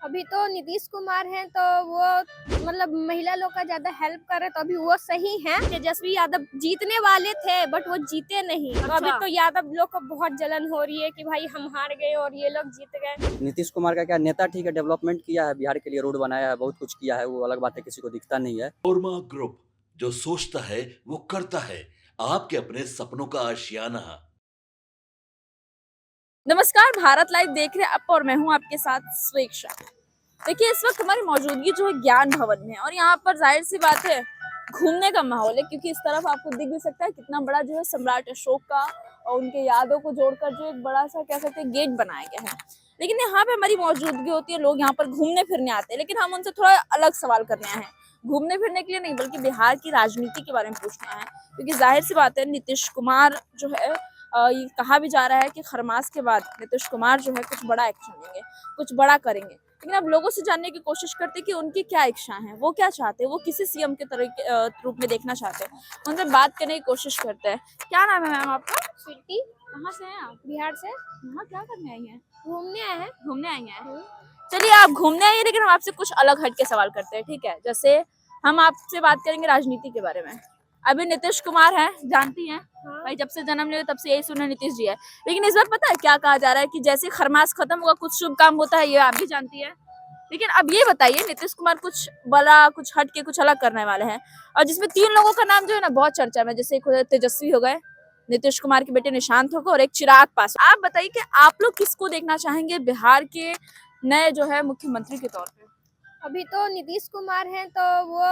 अभी तो नीतीश कुमार हैं तो वो मतलब महिला लोग का ज्यादा हेल्प कर रहे, तो अभी वो सही हैं। तेजस्वी यादव जीतने वाले थे बट वो जीते नहीं। तो अभी तो यादव लोग को बहुत जलन हो रही है कि भाई हम हार गए और ये लोग जीत गए। नीतीश कुमार का क्या नेता ठीक है, डेवलपमेंट किया है, बिहार के लिए रोड बनाया है, बहुत कुछ किया है, वो अलग बात है, किसी को दिखता नहीं है। ओरमा ग्रुप, जो सोचता है वो करता है। आपके अपने सपनों का आशियाना। नमस्कार, भारत लाइव देख रहे हैं आप और मैं हूं आपके साथ स्वेक्षा। देखिए, इस वक्त हमारी मौजूदगी जो है ज्ञान भवन में है और यहाँ पर जाहिर सी बात है घूमने का माहौल है, क्योंकि इस तरफ आपको दिख भी सकता है कितना बड़ा जो है सम्राट अशोक का और उनके यादों को जोड़कर जो एक बड़ा सा कह सकते हैं गेट बनाया गया है। लेकिन यहाँ पे हमारी मौजूदगी होती है, लोग यहाँ पर घूमने फिरने आते हैं, लेकिन हम उनसे थोड़ा अलग सवाल करने आए हैं। घूमने फिरने के लिए नहीं, बल्कि बिहार की राजनीति के बारे में पूछने आए हैं, क्योंकि जाहिर सी बात है नीतीश कुमार जो है ये कहा भी जा रहा है कि खरमास के बाद नीतीश कुमार जो है कुछ बड़ा एक्शन लेंगे, कुछ बड़ा करेंगे। लेकिन अब लोगों से जानने की कोशिश करते हैं कि उनकी क्या इच्छा है, वो क्या चाहते हैं, वो किसी सीएम के तरह रूप में देखना चाहते हैं। उनसे बात करने की कोशिश करते हैं। क्या नाम है मैम आपका? स्वीटी। कहाँ से हैं आप? बिहार से। यहाँ क्या करने आई हैं? घूमने आए हैं। घूमने आई हैं। चलिए, आप घूमने आई हैं, लेकिन हम आपसे कुछ अलग हट के सवाल करते हैं, ठीक है? जैसे हम आपसे बात करेंगे राजनीति के बारे में। अभी नीतीश कुमार हैं, जानती हैं? हाँ। भाई जब से जन्म लिया तब से यही सुना नीतीश जी है। लेकिन इस बार पता है क्या कहा जा रहा है कि जैसे खरमास खत्म होगा कुछ शुभ काम होता है, ये आप भी जानती है। लेकिन अब ये बताइए, नीतीश कुमार कुछ बड़ा, कुछ हट के कुछ अलग करने वाले हैं, और जिसमें 3 लोगों का नाम जो है ना बहुत चर्चा में, जैसे एक तेजस्वी हो गए, नीतीश कुमार के बेटे निशांत हो गए, और एक चिराग पासवान। आप बताइए कि आप लोग किसको देखना चाहेंगे बिहार के नए जो है मुख्यमंत्री के तौर पे? अभी तो नीतीश कुमार हैं तो वो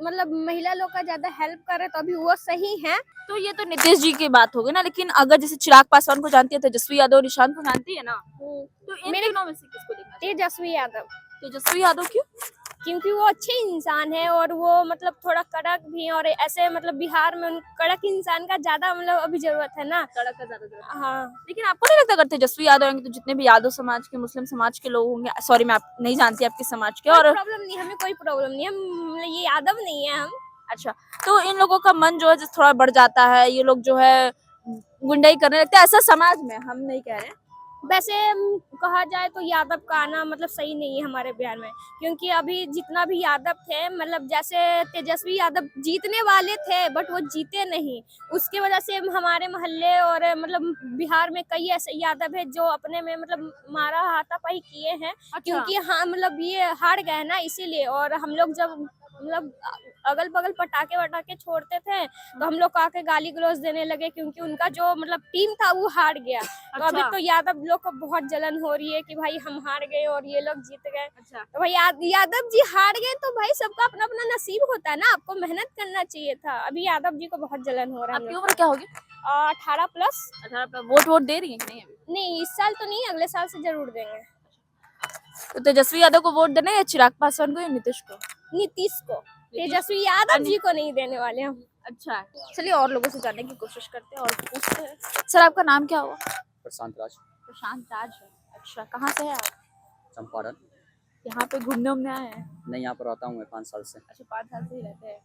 मतलब महिला लोग का ज्यादा हेल्प कर रहे, तो अभी वो सही हैं। तो ये तो नीतीश जी की बात हो गई ना, लेकिन अगर जैसे चिराग पासवान को जानती है, तेजस्वी यादव, निशांत को जानती है ना, तो इन मेरे तीनों में से किसको देखना चाहिए? तेजस्वी यादव, तेजस्वी यादव क्यों? क्योंकि वो अच्छे इंसान है और वो मतलब थोड़ा कड़क भी, और ऐसे मतलब बिहार में कड़क इंसान का ज्यादा मतलब अभी जरूरत है ना। सड़क का ज्यादा जरूरत है। हाँ। लेकिन आपको नहीं लगता अगर तेजस्वी यादव होंगे तो जितने भी यादव समाज के, मुस्लिम समाज के लोग होंगे, सॉरी मैं आप नहीं जानती आपके समाज के, कोई और प्रॉब्लम नहीं, हमें कोई प्रॉब्लम नहीं, हम ये यादव नहीं है हम। अच्छा, तो इन लोगों का मन जो है थोड़ा बढ़ जाता है, ये लोग जो है गुंडाई करने लगते हैं, ऐसा समाज में हम नहीं कह रहे हैं। वैसे कहा जाए तो यादव का आना मतलब सही नहीं है हमारे बिहार में, क्योंकि अभी जितना भी यादव थे मतलब जैसे तेजस्वी यादव जीतने वाले थे बट वो जीते नहीं। उसके वजह से हमारे मोहल्ले और मतलब बिहार में कई ऐसे यादव है जो अपने में मतलब मारा हाथापाई किए हैं। क्योंकि हाँ मतलब ये हार गए ना, इसीलिए। और हम लोग जब मतलब अगल बगल पटाखे वटाखे छोड़ते थे तो हम लोग को आके गाली गलौज देने लगे, क्योंकि उनका जो मतलब टीम था वो हार गया। तो अभी तो यादव लोग को बहुत जलन हो रही है कि भाई हम हार गए और ये लोग जीत गए। तो भाई यादव जी हार गए तो भाई सबका अपना अपना नसीब होता है ना, आपको मेहनत करना चाहिए था। अभी यादव जी को बहुत जलन हो रहा है। आपकी उम्र क्या होगी? 18+। 18+। वोट दे रही है कि नहीं अभी? नहीं, इस साल तो नहीं, अगले साल से जरूर देंगे। तो तेजस्वी यादव को वोट देना है या चिराग पासवान को या नीतीश को? नीतीश को। तेजस्वी यादव जी को नहीं देने वाले हम। अच्छा, चलिए और लोगों से जानने की कोशिश करते हैं और पूछते हैं। सर, आपका नाम क्या हुआ? प्रशांत राज। प्रशांत राज है। अच्छा, कहाँ से है आप? चंपारण। यहाँ पे घूमने उमने आए हैं? नहीं, यहाँ पर रहता हूँ मैं 5 साल से। अच्छा, 5 साल से ही रहते हैं।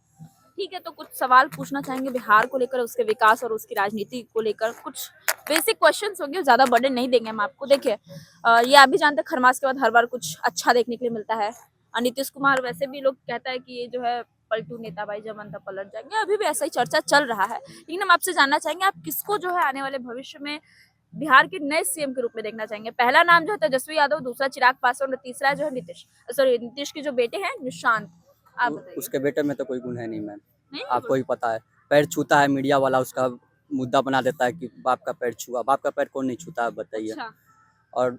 ठीक है, तो कुछ सवाल पूछना चाहेंगे बिहार को लेकर, उसके विकास और उसकी राजनीति को लेकर। कुछ बेसिक क्वेश्चंस होंगे, ज़्यादा बर्डन नहीं देंगे हम आपको। देखिए, ये आप भी जानते हैं खरमास के बाद हर बार कुछ अच्छा देखने के लिए मिलता है। नीतीश कुमार वैसे भी लोग कहता है कि ये जो है पलटू नेता, भाई जब मन तब पलट जाएंगे, अभी भी ऐसा ही चर्चा चल रहा है। लेकिन हम आपसे जानना चाहेंगे, आप किसको जो है आने वाले भविष्य में बिहार के नए सीएम के रूप में देखना चाहेंगे? पहला नाम जो है तेजस्वी यादव, दूसरा चिराग पासवान और तीसरा जो है नीतीश के जो बेटे हैं निशांत। आप बताइए। उसके बेटे में तो कोई गुण है नहीं मैम, नहीं है आपको ही पता है। पैर छूता है मीडिया वाला, उसका मुद्दा बना देता है कि बाप का पैर छुआ। बाप का पैर कौन नहीं छूता है बताइए। अच्छा। और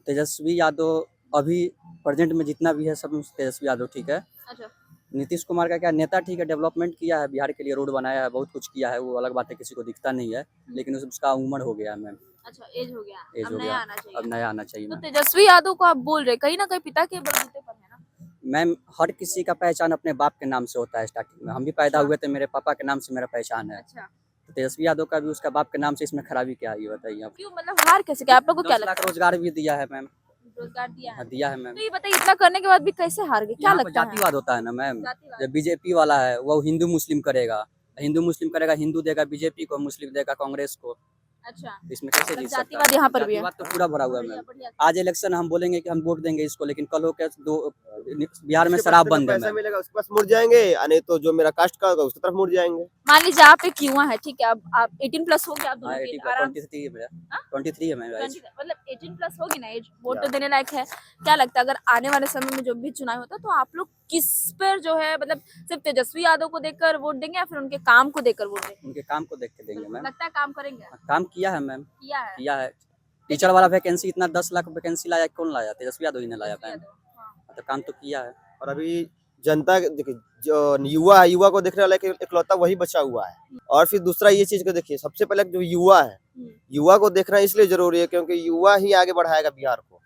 तेजस्वी यादव अभी प्रेजेंट में जितना भी है सब तेजस्वी यादव ठीक है। अच्छा। नीतीश कुमार का क्या नेता ठीक है, डेवलपमेंट किया है, बिहार के लिए रोड बनाया है, बहुत कुछ किया है, वो अलग बात है, किसी को दिखता नहीं है। लेकिन उसका उम्र हो गया मैम, अच्छा, एज हो गया, एज अब हो नया गया, आना चाहिए। अब नया आना चाहिए तो मैम। तेजस्वी यादव को आप बोल रहे कहीं ना कहीं पिता के बलबूते पर है ना? मैम हर किसी का पहचान अपने बाप के नाम से होता है। स्टार्टिंग में हम भी पैदा अच्छा। हुए थे, मेरे पापा के नाम से मेरा पहचान है। अच्छा, तो तेजस्वी यादव का भी उसका बाप के नाम से, इसमें खराबी क्या है ये बताइए आप। क्यों, मतलब हार कैसे गया? आप लोगों को क्या 10 लाख लगता है? रोजगार भी दिया है मैम। रोजगार दिया है? हाँ, दिया है मैम। तो ये बताइए, इतना करने के बाद भी कैसे हार गए, क्या यहाँ पर लगता है? जातिवाद होता है ना मैम। जातिवाद। जब बीजेपी वाला है वो हिंदू मुस्लिम करेगा, हिंदू मुस्लिम करेगा, हिंदू देगा बीजेपी को, मुस्लिम देगा कांग्रेस को। अच्छा, इसमें कैसे मतलब जीत सकता है? जातिवाद यहाँ पर भी है। जातिवाद तो पूरा भरा हुआ है बढ़िया, मैम। बढ़िया। आज इलेक्शन हम बोलेंगे कि हम वोट देंगे इसको, लेकिन कल हो के बिहार में जिसके शराब पास इतना बंद है पैसा मैम। मिलेगा उसके पास मुड़ जाएंगे, नहीं तो जो मेरा कास्ट का होगा उसकी तरफ मुड़ जाएंगे। मान लीजिए आप एक युवा है, ठीक है, अब आप 18 प्लस हो गया, आप दोनों हाँ, की 80 आराम 23 है मेरा। हाँ? 23 है मेरा एज। 20 मतलब 18 प्लस होगी ना एज, वोट तो या। देने लायक है। क्या लगता है अगर आने वाले समय में जो भी चुनाव होता है तो आप लोग किस पर जो है, मतलब सिर्फ तेजस्वी यादव को देखकर वोट देंगे या फिर उनके काम को देखकर वोट देंगे? उनके काम को देख के देंगे मैम। लगता है काम करेंगे? काम किया है मैम, किया है। किया है। टीचर वाला वैकेंसी इतना 10 लाख वैकेंसी लाया, कौन लाया? तेजस्वी यादव ही ने लाया तेजस्वी मैम। यादव, हाँ। तो काम तो किया है। और अभी जनता देखिए, जो युवा है, युवा को देखने वाला इकलौता वही बचा हुआ है। और फिर दूसरा ये चीज को देखिए, सबसे पहले जो युवा है, हम्म, युवा को देखना इसलिए जरूरी है क्योंकि युवा ही आगे बढ़ाएगा बिहार को।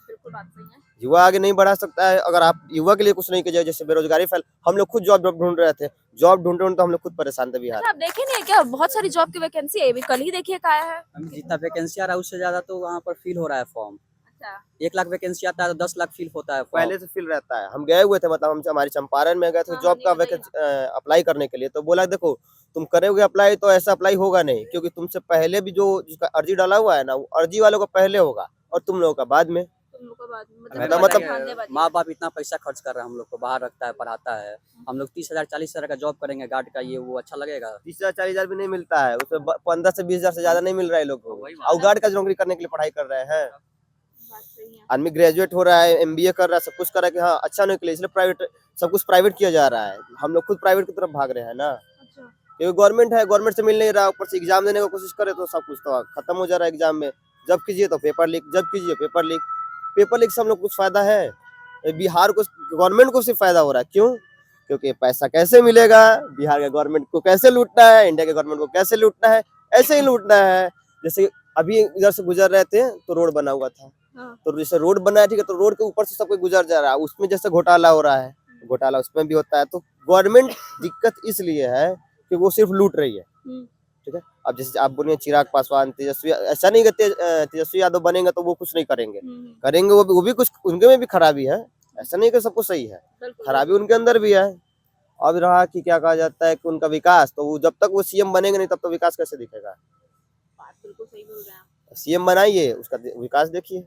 बिल्कुल बात सही है। युवा आगे नहीं बढ़ा सकता है अगर आप युवा के लिए कुछ नहीं कीजिए। जैसे बेरोजगारी फैल, हम लोग खुद जॉब ढूंढ रहे थे, जॉब ढूंढ तो हम लोग खुद परेशान थे बिहार अच्छा, आप देखे नहीं है क्या बहुत सारी जॉब की वैकेंसी है, अभी कल ही देखिए का आया है। हम जितना वैकेंसी आ रहा है उससे ज्यादा तो वहाँ पर फिल हो रहा है फॉर्म। अच्छा, 1 लाख वैकेंसी आता है तो 10 लाख फिल होता है फॉर्म। पहले से फील रहता है। हम गए हुए थे, मतलब हम हमारी चंपारण में गए थे हाँ, जॉब नहीं का बताइए वैकेंसी अप्लाई करने के लिए, तो बोला देखो तुम करोगे अप्लाई तो ऐसा अप्लाई होगा नहीं, क्योंकि तुमसे पहले भी जो जिसका अर्जी डाला हुआ है ना, वो अर्जी वालों का पहले होगा और तुम लोगों का बाद में। तुम लोग को बाद में मतलब माँ बाप इतना पैसा खर्च कर रहा है, हम लोग को बाहर रखता है, पढ़ाता है। हम लोग 30,000 40,000 का जॉब करेंगे गार्ड का, ये वो अच्छा लगेगा? 30,000 40,000 भी नहीं मिलता है उसमें, 15 से 20,000 से ज्यादा नहीं मिल रहा है लोग को। वही और गार्ड का नौकरी करने के लिए पढ़ाई कर रहे हैं। बात सही है। आदमी ग्रेजुएट हो रहा है, एमबीए कर रहा है, सब कुछ कर रहा है कि हाँ अच्छा होने के लिए, इसलिए प्राइवेट सब कुछ प्राइवेट किया जा रहा है। हम लोग खुद प्राइवेट की तरफ भाग रहे हैं ना, अच्छा, क्योंकि गवर्नमेंट है, गवर्नमेंट से मिल नहीं रहा, ऊपर से एग्जाम देने की कोशिश करे तो सब कुछ तो खत्म हो जा रहा है एग्जाम में। जब कीजिए तो पेपर लीक, जब कीजिए पेपर लीक। पेपर लीक से हम लोग कुछ फायदा है? ये बिहार को, गवर्नमेंट को सिर्फ फायदा हो रहा है। क्यों? क्योंकि पैसा कैसे मिलेगा, बिहार के गवर्नमेंट को कैसे लूटना है, इंडिया के गवर्नमेंट को कैसे लूटना है, ऐसे ही लूटना है। जैसे अभी इधर से गुजर रहे थे तो रोड बना हुआ था, हाँ। तो जैसे रोड बना है, ठीक है, तो रोड के ऊपर से सब कोई गुजर जा रहा है, उसमें जैसे घोटाला हो रहा है, घोटाला उसमें भी होता है। तो गवर्नमेंट दिक्कत इसलिए है कि वो सिर्फ लूट रही है। ठीक है, अब जैसे आप बोलिए चिराग पासवान, तेजस्वी, ऐसा नहीं कि तेजस्वी यादव बनेंगे तो वो कुछ नहीं करेंगे, करेंगे। वो भी कुछ, उनके में भी खराबी है, ऐसा नहीं कि सब कुछ सही है, खराबी उनके अंदर भी है। अब रहा कि क्या कहा जाता है कि उनका विकास, तो वो जब तक वो सीएम बनेंगे नहीं तब तक विकास कैसे दिखेगा? बात बिल्कुल सही बोल रहे हैं आप। सीएम बनाइए, उसका विकास देखिए।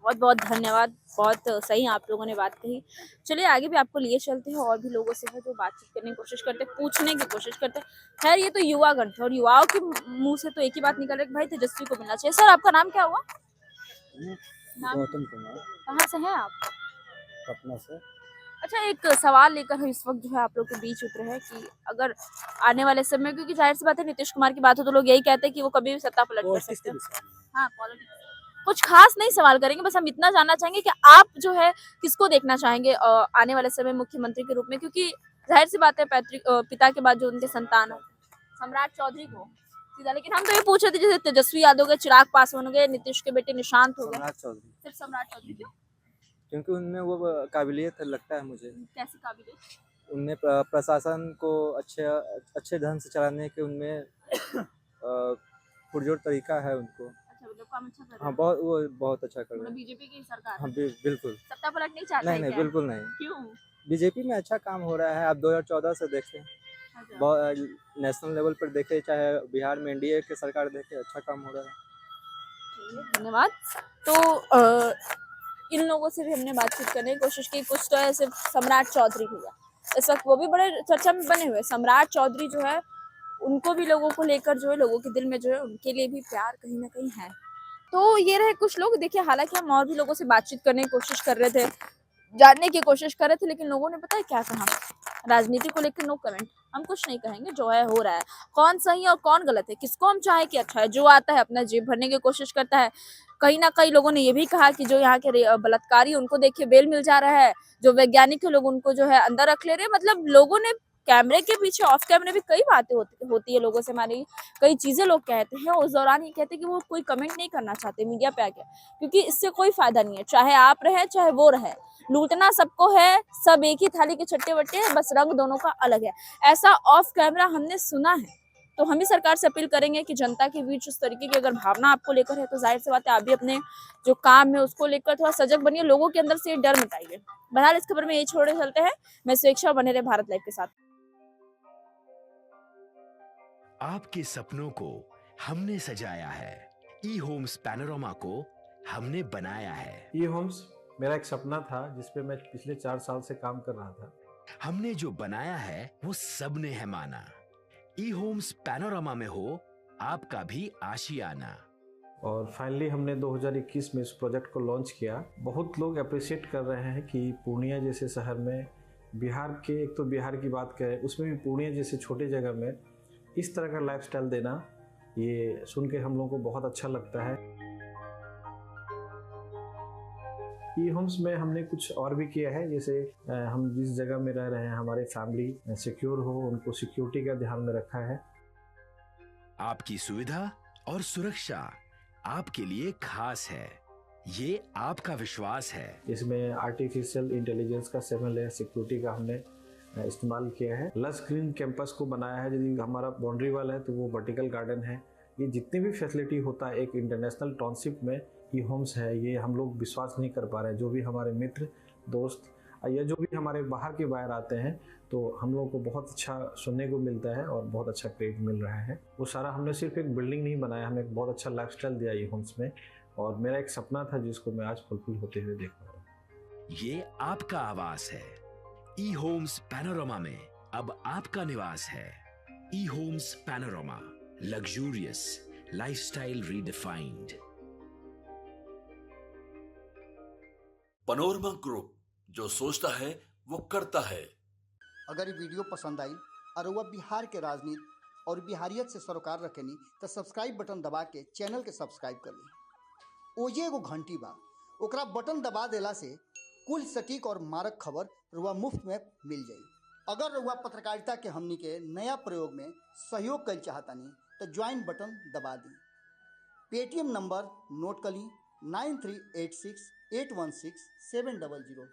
बहुत बहुत धन्यवाद, बहुत सही आप लोगों ने बात कही। चलिए आगे भी आपको लिए चलते हैं, और भी लोगों से है जो बातचीत करने की कोशिश करते हैं, पूछने की कोशिश करते हैं। खैर ये तो युवागण थे, और युवाओं के मुंह से तो एक ही बात निकल रही है कि भाई तेजस्वी को मिलना चाहिए। सर आपका नाम क्या हुआ? नाम? गौतम कुमार, कहाँ से हैं आप? पटना से। अच्छा, एक सवाल लेकर हम इस वक्त जो है आप लोग के बीच उतरे हैं कि अगर आने वाले समय, क्योंकि जाहिर सी बात है नीतीश कुमार की बात हो तो लोग यही कहते हैं कि वो कभी भी सत्ता पलट कर सकते हैं। हाँ, पॉलिटिक्स कुछ खास नहीं सवाल करेंगे, बस हम इतना जानना चाहेंगे कि आप जो है किसको देखना चाहेंगे आने वाले समय मुख्यमंत्री के रूप में, क्योंकि जाहिर सी बात है पैतृक पिता के बाद जो उनके संतान हो, सम्राट चौधरी को सीधा। लेकिन हम तो ये पूछ रहे थे जैसे तेजस्वी यादव के, चिराग पासवान हो गए, नीतीश के बेटे निशांत हो गए, सम्राट चौधरी, सिर्फ सम्राट चौधरी क्यों? क्योंकि उनमें वो काबिलियत लगता है मुझे। कैसी काबिलियत? उनमें प्रशासन को अच्छे ढंग से चलाने के उनमें पुरजोर तरीका है उनको। अच्छा, मतलब काम अच्छा कर रहे हाँ, हैं। वो बहुत अच्छा कर रहे मतलब हैं। बीजेपी की सरकार हाँ, है। बिल्कुल। सत्ता पलट नहीं चाहते नहीं हैं नहीं, क्या? बिल्कुल नहीं। क्यों? बीजेपी में अच्छा काम हो रहा है, आप 2014 से देखें, अच्छा। बहुत नेशनल लेवल पर देखे, चाहे बिहार में एनडीए की सरकार देखे, अच्छा काम हो रहा है। चलिए, धन्यवाद। तो इन लोगों से भी हमने बातचीत करने की कोशिश की। कुछ तो है सिर्फ सम्राट चौधरी हुआ, इस वक्त वो भी बड़े चर्चा में बने हुए। सम्राट चौधरी जो है उनको भी लोगों को लेकर जो है, लोगों के दिल में जो है उनके लिए भी प्यार कहीं ना कहीं है। तो ये रहे कुछ लोग। देखिए हालांकि हम और भी लोगों से बातचीत करने की कोशिश कर रहे थे, जानने की कोशिश कर रहे थे, लेकिन लोगों ने पता है क्या कहा? राजनीति को लेकर नो कमेंट, हम कुछ नहीं कहेंगे, जो है हो रहा है। कौन सही और कौन गलत है, किसको हम चाहे कि अच्छा है, जो आता है अपना जेब भरने की कोशिश करता है। कहीं ना कहीं लोगों ने ये भी कहा कि जो यहाँ के बलात्कारी उनको देखिए बेल मिल जा रहा है, जो वैज्ञानिक है लोग उनको जो है अंदर रख ले रहे हैं। मतलब लोगों ने कैमरे के पीछे, ऑफ कैमरे भी कई बातें होती है लोगों से, हमारी कई चीजें लोग कहते हैं, उस दौरान ये कहते हैं कि वो कोई कमेंट नहीं करना चाहते मीडिया पे आके, क्योंकि इससे कोई फायदा नहीं है। चाहे आप रहे चाहे वो रहे, लूटना सबको है, सब एक ही थाली के छट्टे बट्टे हैं, बस रंग दोनों का अलग है। ऐसा ऑफ कैमरा हमने सुना है। तो हम भी सरकार से अपील करेंगे कि जनता के बीच उस तरीके की अगर भावना आपको लेकर है तो जाहिर सी बात है आप भी अपने जो काम है उसको लेकर थोड़ा सजग बनिए, लोगों के अंदर से ये डर मिटाइए। बहरहाल इस खबर में यही छोड़े चलते हैं। मैं स्वेच्छा, बने रहे भारत लाइव के साथ। आपके सपनों को हमने सजाया है, ई होम्स पैनोरमा को हमने बनाया है। ई होम्स मेरा एक सपना था जिस पे मैं पिछले 4 साल से काम कर रहा था। हमने जो बनाया है वो सबने है माना। ई होम्स पैनोरमा में हो आपका भी आशियाना। और फाइनली हमने 2021 में इस प्रोजेक्ट को लॉन्च किया। बहुत लोग अप्रिशिएट कर रहे हैं कि पूर्णिया जैसे शहर में, बिहार के, एक तो बिहार की बात करें उसमें भी पूर्णिया जैसे छोटे जगह में इस तरह का लाइफस्टाइल देना, ये सुन के हम लोगों को बहुत अच्छा लगता है। ई होम्स में हमने कुछ और भी किया है, जैसे हम जिस जगह में रह रहे हैं हमारे फैमिली सिक्योर हो, उनको सिक्योरिटी का ध्यान में रखा है। आपकी सुविधा और सुरक्षा आपके लिए खास है, ये आपका विश्वास है। इसमें आर्टिफिशियल इंटेलिजेंस का 7 लेयर सिक्योरिटी का हमने इस्तेमाल किया है। लस ग्रीन कैंपस को बनाया है। यदि हमारा बाउंड्री वाल है तो वो वर्टिकल गार्डन है। ये जितनी भी फैसिलिटी होता है एक इंटरनेशनल टाउनशिप में ई होम्स है, ये हम लोग विश्वास नहीं कर पा रहे हैं। जो भी हमारे मित्र दोस्त या जो भी हमारे बाहर के बाहर आते हैं तो हम लोगों को बहुत अच्छा सुनने को मिलता है और बहुत अच्छा क्रेडिट मिल रहा है। वो सारा हमने सिर्फ एक बिल्डिंग नहीं बनाया, हमें एक बहुत अच्छा लाइफस्टाइल दिया ई होम्स में, और मेरा एक सपना था जिसको मैं आज फुलफिल होते हुए देख पा रहा हूँ। ये आपका आवास है। ई होम्स पैनोरमा में अब आपका निवास है। E homes panorama, luxurious lifestyle redefined. Panorama group, जो सोचता है वो करता है। अगर ये वीडियो पसंद आई और वह बिहार के राजनीति और बिहारियत से सरोकार रखेनी तो सब्सक्राइब बटन दबा के चैनल के सब्सक्राइब कर ली। ओजे एगो घंटी बा, ओकरा बटन दबा देला से कुल सटीक और मारक खबर रुआ मुफ्त में मिल जाई। अगर रुआ पत्रकारिता के हमनी के नया प्रयोग में सहयोग कर चाहतानी तो ज्वाइन बटन दबा दी। पेटीएम नंबर नोट कर ली 9386 816 700।